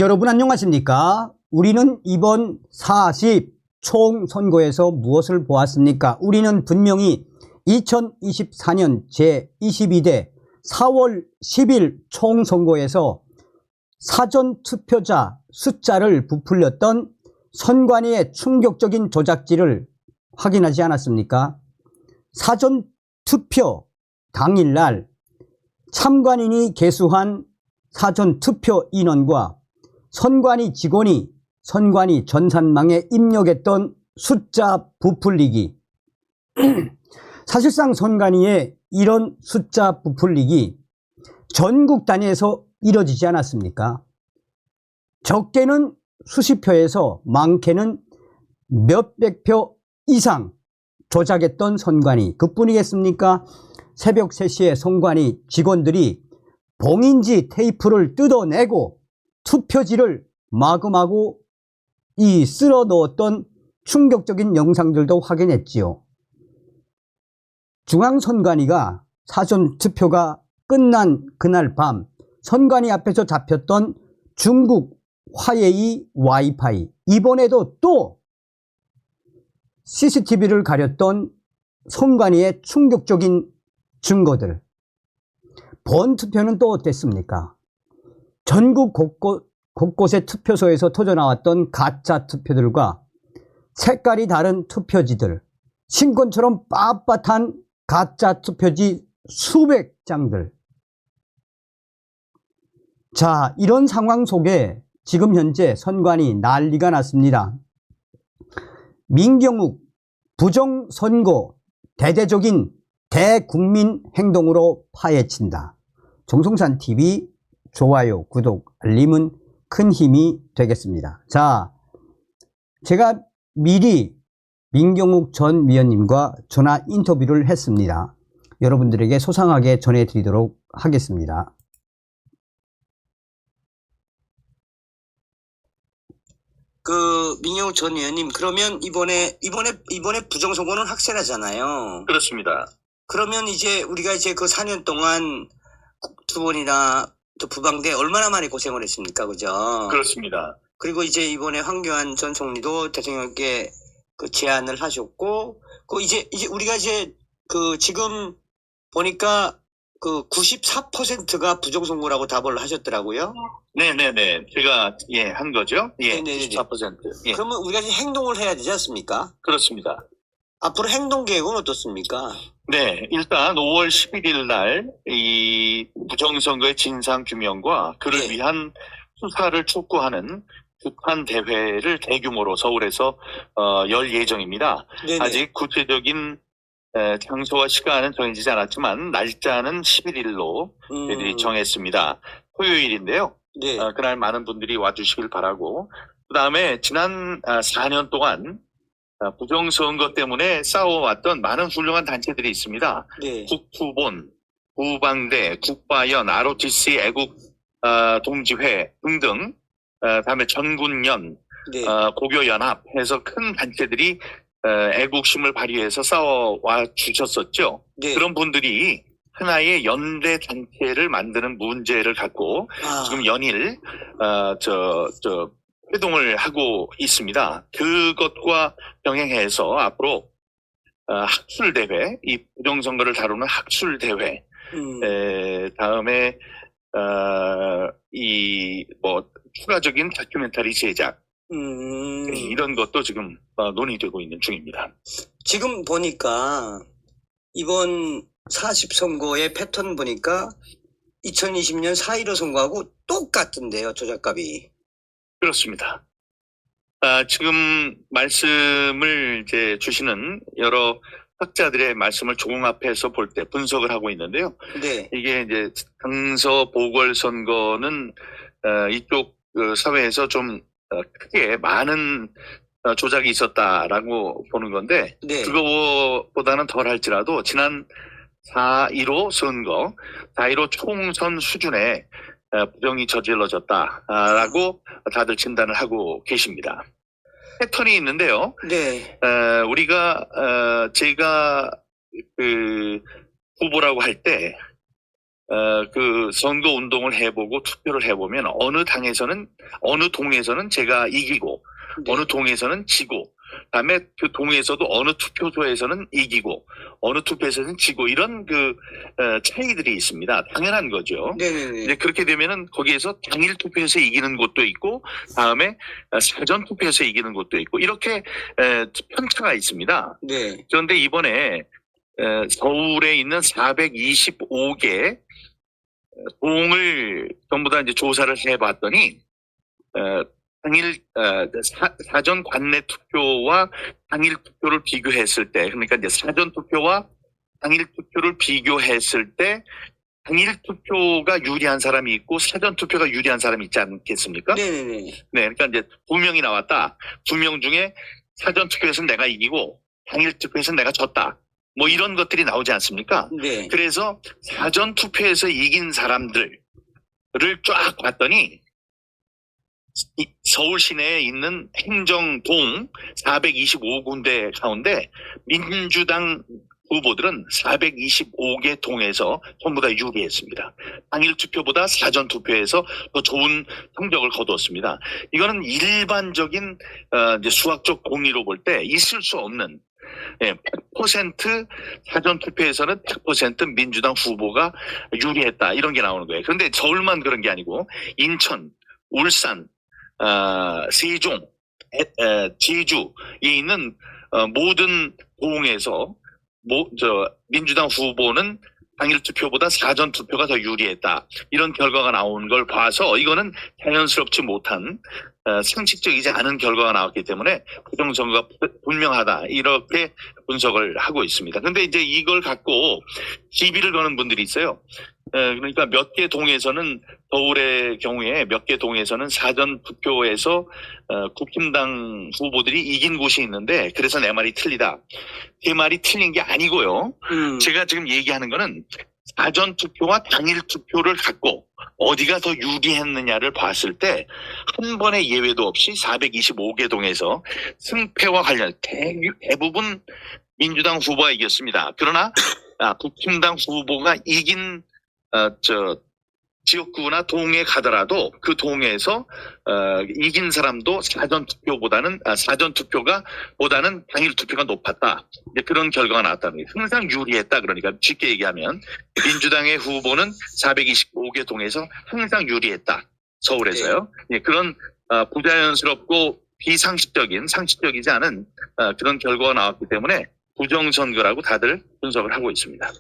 여러분 안녕하십니까? 우리는 이번 40 총선거에서 무엇을 보았습니까? 우리는 분명히 2024년 제22대 4월 10일 총선거에서 사전투표자 숫자를 부풀렸던 선관위의 충격적인 조작질을 확인하지 않았습니까? 사전투표 당일날 참관인이 계수한 사전투표 인원과 선관위 직원이 선관위 전산망에 입력했던 숫자 부풀리기. 사실상 선관위의 이런 숫자 부풀리기 전국 단위에서 이뤄지지 않았습니까? 적게는 수십 표에서 많게는 몇백 표 이상 조작했던 선관위, 그뿐이겠습니까? 새벽 3시에 선관위 직원들이 봉인지 테이프를 뜯어내고 투표지를 마구마구 쓸어 넣었던 충격적인 영상들도 확인했지요. 중앙선관위가 사전투표가 끝난 그날 밤 선관위 앞에서 잡혔던 중국 화웨이 와이파이, 이번에도 또 CCTV를 가렸던 선관위의 충격적인 증거들. 번투표는 또 어땠습니까? 전국 곳곳의 투표소에서 터져나왔던 가짜 투표들과 색깔이 다른 투표지들, 신권처럼 빳빳한 가짜 투표지 수백 장들. 자, 이런 상황 속에 지금 현재 선관위 난리가 났습니다. 민경욱 부정선거 대대적인 대국민 행동으로 파헤친다. 정성산TV 좋아요, 구독, 알림은 큰 힘이 되겠습니다. 자, 제가 미리 민경욱 전 위원님과 전화 인터뷰를 했습니다. 여러분들에게 소상하게 전해드리도록 하겠습니다. 민경욱 전 의원님, 그러면 이번에 부정선거는 확실하잖아요. 그렇습니다. 그러면 이제 우리가 이제 그 4년 동안 국토본이나 또 부방대 얼마나 많이 고생을 했습니까, 그죠? 그렇습니다. 그리고 이제 이번에 황교안 전 총리도 대통령께 그 제안을 하셨고, 이제 우리가 이제 지금 보니까 94%가 부정선거라고 답을 하셨더라고요. 네네네. 제가, 한 거죠. 예. 네네네. 94%. 예. 그러면 우리가 이제 행동을 해야 되지 않습니까? 그렇습니다. 앞으로 행동 계획은 어떻습니까? 네. 일단 5월 11일 날 이 부정선거의 진상 규명과 그를 네. 위한 수사를 촉구하는 규탄 대회를 대규모로 서울에서 열 예정입니다. 네네. 아직 구체적인 장소와 시간은 정해지지 않았지만 날짜는 11일로 저희들이 정했습니다. 토요일인데요. 네. 그날 많은 분들이 와주시길 바라고, 그 다음에 지난 4년 동안 부정선거 때문에 싸워왔던 많은 훌륭한 단체들이 있습니다. 네. 국토본, 부방대, 국바연, ROTC, 애국 동지회 등등, 다음에 전군연, 네. 고교연합 해서 큰 단체들이 애국심을 발휘해서 싸워와 주셨었죠. 네. 그런 분들이 하나의 연대 단체를 만드는 문제를 갖고 지금 연일 회동을 하고 있습니다. 그것과 병행해서 앞으로 학술대회, 이 부정선거를 다루는 학술대회, 다음에 추가적인 다큐멘터리 제작, 이런 것도 지금 논의되고 있는 중입니다. 지금 보니까 이번 40선거의 패턴 보니까 2020년 4.15 선거하고 똑같은데요, 조작값이. 그렇습니다. 지금 말씀을 이제 주시는 여러 학자들의 말씀을 종합해서 볼 때 분석을 하고 있는데요. 네. 이게 이제 당서 보궐선거는 이쪽 사회에서 좀 크게 많은 조작이 있었다라고 보는 건데, 네. 그거보다는 덜 할지라도 지난 4.15 선거, 4.15 총선 수준의 부정이 저질러졌다라고 다들 진단을 하고 계십니다. 패턴이 있는데요. 네. 제가 후보라고 할 때 그 선거 운동을 해보고 투표를 해보면 어느 동에서는 제가 이기고 네. 어느 동에서는 지고 그다음에 그 동에서도 어느 투표소에서는 이기고 어느 투표소에서는 지고 이런 차이들이 있습니다. 당연한 거죠. 네네네. 이제 그렇게 되면은 거기에서 당일 투표에서 이기는 곳도 있고 다음에 사전 투표에서 이기는 곳도 있고 이렇게 편차가 있습니다. 네. 그런데 이번에 서울에 있는 425개 동을 전부 다 이제 조사를 해봤더니 당일 사전 관내 투표와 당일 투표를 비교했을 때, 그러니까 이제 사전 투표와 당일 투표를 비교했을 때 당일 투표가 유리한 사람이 있고 사전 투표가 유리한 사람이 있지 않겠습니까? 네네네. 네, 그러니까 이제 2명이 나왔다. 2명 중에 사전 투표에서는 내가 이기고 당일 투표에서는 내가 졌다. 뭐 이런 것들이 나오지 않습니까? 네. 그래서 사전 투표에서 이긴 사람들을 쫙 봤더니 서울 시내에 있는 행정동 425군데 가운데 민주당 후보들은 425개 동에서 전부 다 유리했습니다. 당일 투표보다 사전 투표에서 더 좋은 성적을 거두었습니다. 이거는 일반적인 이제 수학적 공리로 볼 때 있을 수 없는 100% 사전 투표에서는 100% 민주당 후보가 유리했다 이런 게 나오는 거예요. 그런데 서울만 그런 게 아니고 인천, 울산, 세종, 제주에 있는 모든 동에서 민주당 후보는 당일 투표보다 사전 투표가 더 유리했다. 이런 결과가 나온 걸 봐서 이거는 자연스럽지 못한 상식적이지 않은 결과가 나왔기 때문에 부정선거가 분명하다. 이렇게 분석을 하고 있습니다. 그런데 이제 이걸 갖고 시비를 거는 분들이 있어요. 그러니까 몇 개 동에서는 서울의 경우에 몇 개 동에서는 사전 투표에서 국힘당 후보들이 이긴 곳이 있는데 그래서 내 말이 틀리다. 제 말이 틀린 게 아니고요. 제가 지금 얘기하는 거는 사전 투표와 당일 투표를 갖고 어디가 더 유리했느냐를 봤을 때 한 번의 예외도 없이 425개 동에서 승패와 관련 대부분 민주당 후보가 이겼습니다. 그러나 국힘당 후보가 이긴 지역구나 동에 가더라도 그 동에서 이긴 사람도 사전 투표가 보다는 당일 투표가 높았다. 이제 그런 결과가 나왔다는 거예요. 항상 유리했다. 그러니까 쉽게 얘기하면 민주당의 후보는 425개 동에서 항상 유리했다. 서울에서요. 네. 그런 부자연스럽고 상식적이지 않은 그런 결과가 나왔기 때문에 부정선거라고 다들 분석을 하고 있습니다.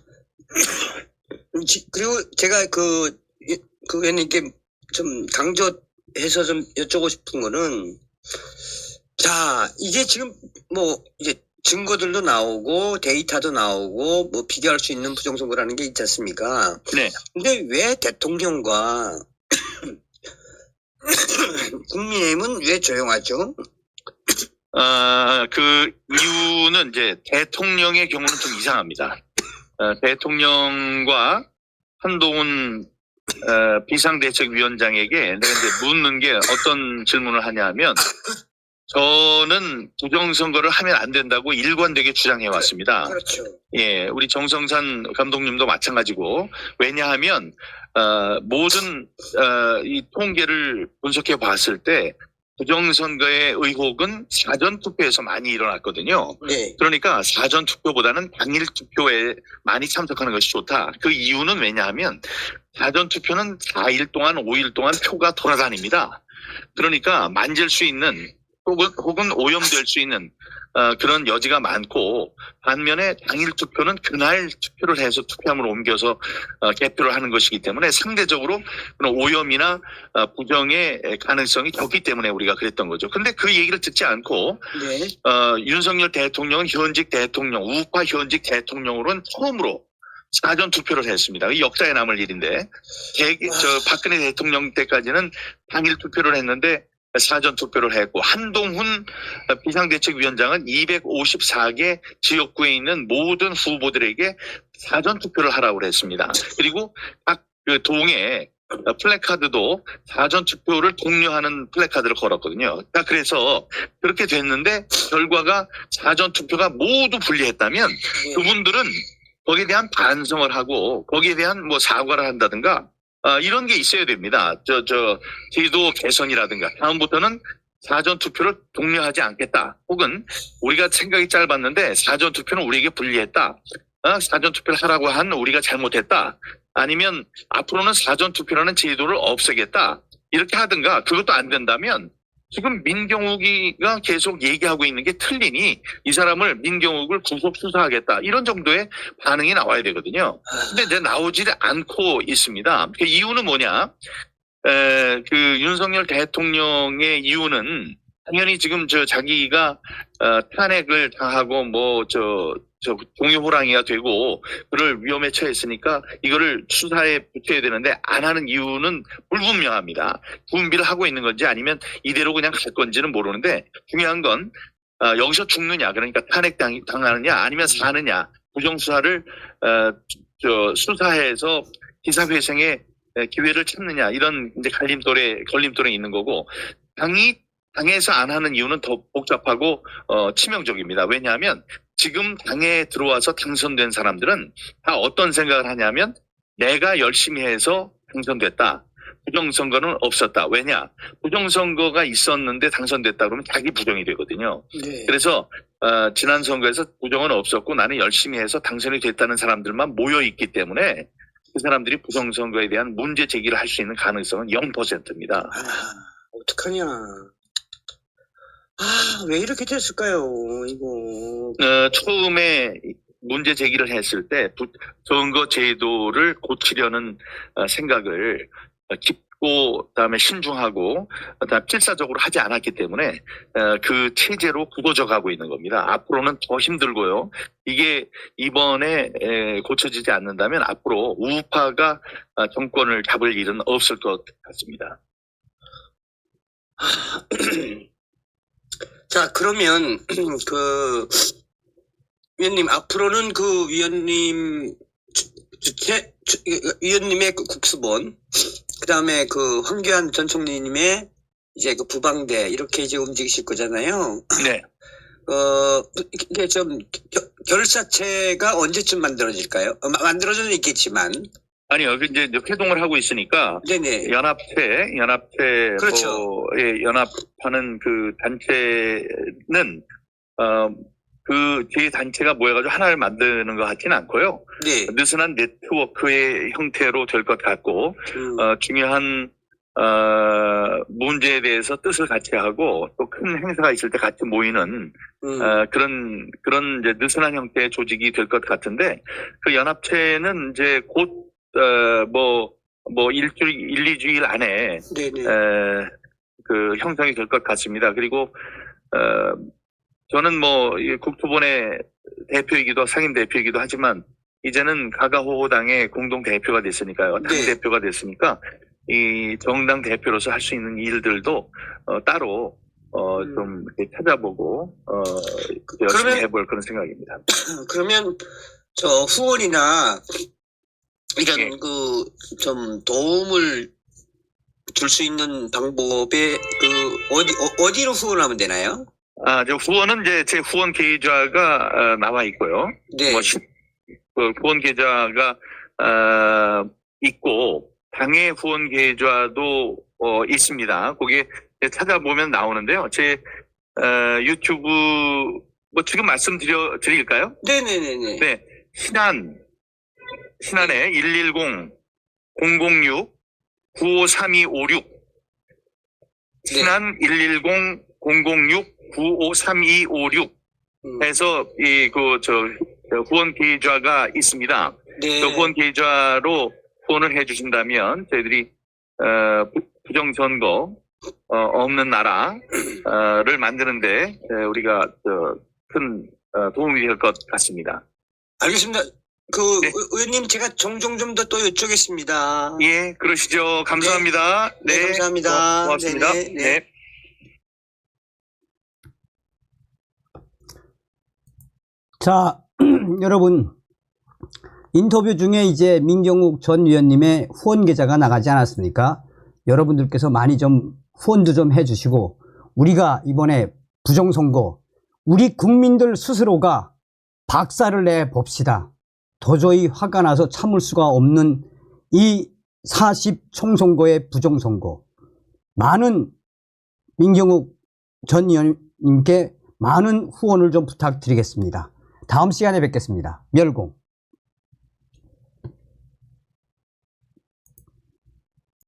그리고 제가 그 의원님께 좀 강조해서 좀 여쭤보고 싶은 거는, 자, 이게 지금 뭐 이제 증거들도 나오고 데이터도 나오고 뭐 비교할 수 있는 부정선거라는 게 있지 않습니까? 네. 근데 왜 대통령과 국민의힘은 왜 조용하죠? 그 이유는 이제 대통령의 경우는 좀 이상합니다. 대통령과 한동훈 비상대책위원장에게 내가 이제 묻는 게 어떤 질문을 하냐면 저는 부정선거를 하면 안 된다고 일관되게 주장해 왔습니다. 그렇죠. 예, 우리 정성산 감독님도 마찬가지고 왜냐하면 모든 이 통계를 분석해 봤을 때 부정선거의 의혹은 사전투표에서 많이 일어났거든요. 네. 그러니까 사전투표보다는 당일 투표에 많이 참석하는 것이 좋다. 그 이유는 왜냐하면 사전투표는 4일 동안 5일 동안 표가 돌아다닙니다. 그러니까 만질 수 있는 혹은 오염될 수 있는 그런 여지가 많고 반면에 당일 투표는 그날 투표를 해서 투표함을 옮겨서 개표를 하는 것이기 때문에 상대적으로 그런 오염이나 부정의 가능성이 적기 때문에 우리가 그랬던 거죠. 근데 그 얘기를 듣지 않고 네. 윤석열 대통령은 현직 대통령, 우파 현직 대통령으로는 처음으로 사전 투표를 했습니다. 이 역사에 남을 일인데 박근혜 대통령 때까지는 당일 투표를 했는데 사전 투표를 했고 한동훈 비상대책위원장은 254개 지역구에 있는 모든 후보들에게 사전 투표를 하라고 했습니다. 그리고 각 그 동에 플래카드도 사전 투표를 독려하는 플래카드를 걸었거든요. 그래서 그렇게 됐는데 결과가 사전 투표가 모두 불리했다면 그분들은 거기에 대한 반성을 하고 거기에 대한 뭐 사과를 한다든가 이런 게 있어야 됩니다. 제도 개선이라든가 다음부터는 사전 투표를 독려하지 않겠다. 혹은 우리가 생각이 짧았는데 사전 투표는 우리에게 불리했다. 사전 투표를 하라고 한 우리가 잘못했다. 아니면 앞으로는 사전 투표라는 제도를 없애겠다. 이렇게 하든가 그것도 안 된다면 지금 민경욱이가 계속 얘기하고 있는 게 틀리니 이 사람을 민경욱을 구속 수사하겠다. 이런 정도의 반응이 나와야 되거든요. 근데 이제 나오지 않고 있습니다. 그 이유는 뭐냐? 그 윤석열 대통령의 이유는 당연히 지금 자기가 탄핵을 당하고 종이호랑이가 되고 그를 위험에 처했으니까 이거를 수사에 붙여야 되는데 안 하는 이유는 불분명합니다. 준비를 하고 있는 건지 아니면 이대로 그냥 갈 건지는 모르는데 중요한 건 여기서 죽느냐 그러니까 탄핵 당하느냐 아니면 사느냐 부정수사를 수사해서 기사회생의 기회를 찾느냐 이런 이제 걸림돌에 있는 거고 당에서 안 하는 이유는 더 복잡하고 치명적입니다. 왜냐하면 지금 당에 들어와서 당선된 사람들은 다 어떤 생각을 하냐면 내가 열심히 해서 당선됐다. 부정선거는 없었다. 왜냐? 부정선거가 있었는데 당선됐다 그러면 자기 부정이 되거든요. 네. 그래서 지난 선거에서 부정은 없었고 나는 열심히 해서 당선이 됐다는 사람들만 모여있기 때문에 그 사람들이 부정선거에 대한 문제 제기를 할 수 있는 가능성은 0%입니다. 어떡하냐. 왜 이렇게 됐을까요, 이거. 처음에 문제 제기를 했을 때 선거 제도를 고치려는 생각을 깊고 그다음에 신중하고 그다음에 필사적으로 하지 않았기 때문에 그 체제로 굳어져 가고 있는 겁니다. 앞으로는 더 힘들고요. 이게 이번에 고쳐지지 않는다면 앞으로 우파가 정권을 잡을 일은 없을 것 같습니다. 자, 그러면, 위원님, 앞으로는 그 위원님의 그 국수본, 그 다음에 그 황교안 전 총리님의 이제 그 부방대, 이렇게 이제 움직이실 거잖아요. 네. 이게 좀, 결사체가 언제쯤 만들어질까요? 만들어져는 있겠지만. 아니요, 이제 회동을 하고 있으니까 네네. 연합체, 그렇죠. 연합하는 그 단체는 그 제 단체가 모여가지고 하나를 만드는 것 같지는 않고요. 네. 느슨한 네트워크의 형태로 될 것 같고 중요한 문제에 대해서 뜻을 같이 하고 또 큰 행사가 있을 때 같이 모이는 그런 이제 느슨한 형태의 조직이 될 것 같은데 그 연합체는 이제 곧 일주일, 1, 2주일 안에, 네네. 그 형성이 될 것 같습니다. 그리고, 저는 이 국토본의 대표이기도, 상임 대표이기도 하지만, 이제는 가가호호당의 공동 대표가 됐으니까요. 당 네. 대표가 됐으니까, 이 정당 대표로서 할 수 있는 일들도, 따로, 좀 이렇게 찾아보고, 열심히 그러면- 해볼 그런 생각입니다. 그러면, 후원이나, 이런 예. 좀 도움을 줄 수 있는 방법에 어디로 후원하면 되나요? 저 후원은 이제 제 후원 계좌가 나와 있고요. 네. 그 후원 계좌가 있고 당의 후원 계좌도 있습니다. 거기에 찾아보면 나오는데요. 제 유튜브 지금 말씀드릴까요? 네네네네. 네, 신한에 110-006-953-256 신한 110-006-953-256 해서 후원 계좌가 있습니다. 네. 그 후원 계좌로 후원을 해주신다면 저희들이 부정선거 없는 나라를 만드는데 우리가 큰 도움이 될 것 같습니다. 알겠습니다. 네. 의원님 제가 종종 좀 더 또 여쭈겠습니다. 예, 그러시죠. 감사합니다. 네, 감사합니다. 고맙습니다. 네네, 네. 네. 자, 여러분, 인터뷰 중에 이제 민경욱 전 위원님의 후원 계좌가 나가지 않았습니까? 여러분들께서 많이 좀 후원도 좀 해주시고, 우리가 이번에 부정선거, 우리 국민들 스스로가 박살을 내 봅시다. 도저히 화가 나서 참을 수가 없는 이 40 총선거의 부정선거, 많은 민경욱 전 의원님께 많은 후원을 좀 부탁드리겠습니다. 다음 시간에 뵙겠습니다. 멸공.